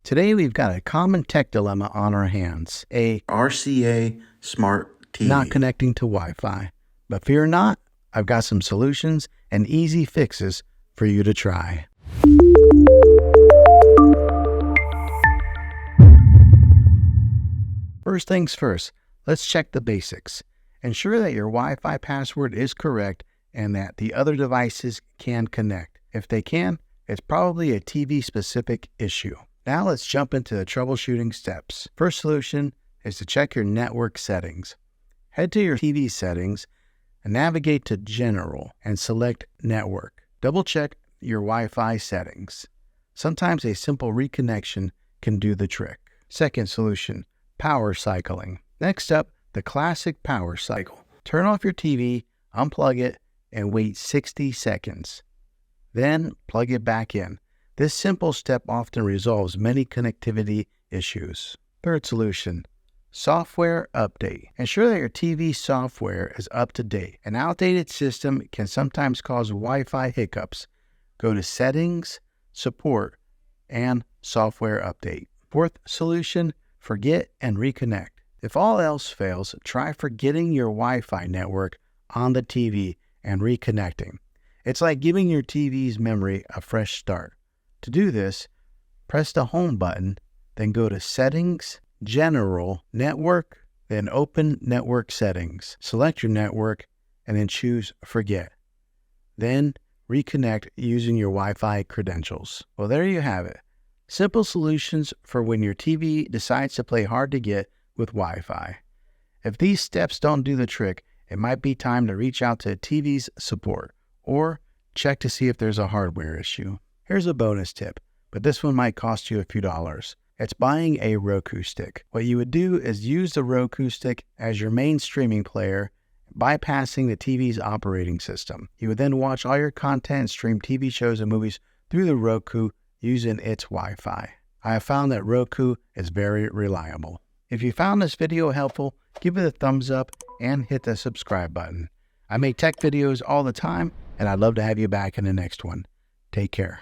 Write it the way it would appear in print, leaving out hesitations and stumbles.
Today we've got a common tech dilemma on our hands, a RCA Smart TV. not connecting to Wi-Fi. But fear not, I've got some solutions and easy fixes for you to try. First things first, let's check the basics. Ensure that your Wi-Fi password is correct and that the other devices can connect. If they can, it's probably a TV-specific issue. Now let's jump into the troubleshooting steps. First solution is to check your network settings. Head to your TV settings and navigate to General and select Network. Double check your Wi-Fi settings. Sometimes a simple reconnection can do the trick. Second solution, power cycling. Next up, the classic power cycle. Turn off your TV, unplug it, and wait 60 seconds. Then plug it back in. This simple step often resolves many connectivity issues. Third solution, software update. Ensure that your TV software is up to date. An outdated system can sometimes cause Wi-Fi hiccups. Go to Settings, Support, and Software Update. Fourth solution, forget and reconnect. If all else fails, try forgetting your Wi-Fi network on the TV and reconnecting. It's like giving your TV's memory a fresh start. To do this, press the Home button, then go to Settings, General, Network, then open Network Settings. Select your network and then choose Forget. Then reconnect using your Wi-Fi credentials. Well, there you have it. Simple solutions for when your TV decides to play hard to get with Wi-Fi. If these steps don't do the trick, it might be time to reach out to TV's support or check to see if there's a hardware issue. Here's a bonus tip, but this one might cost you a few dollars. It's buying a Roku stick. What you would do is use the Roku stick as your main streaming player, bypassing the TV's operating system. You would then watch all your content and stream TV shows and movies through the Roku using its Wi-Fi. I have found that Roku is very reliable. If you found this video helpful, give it a thumbs up and hit the subscribe button. I make tech videos all the time, and I'd love to have you back in the next one. Take care.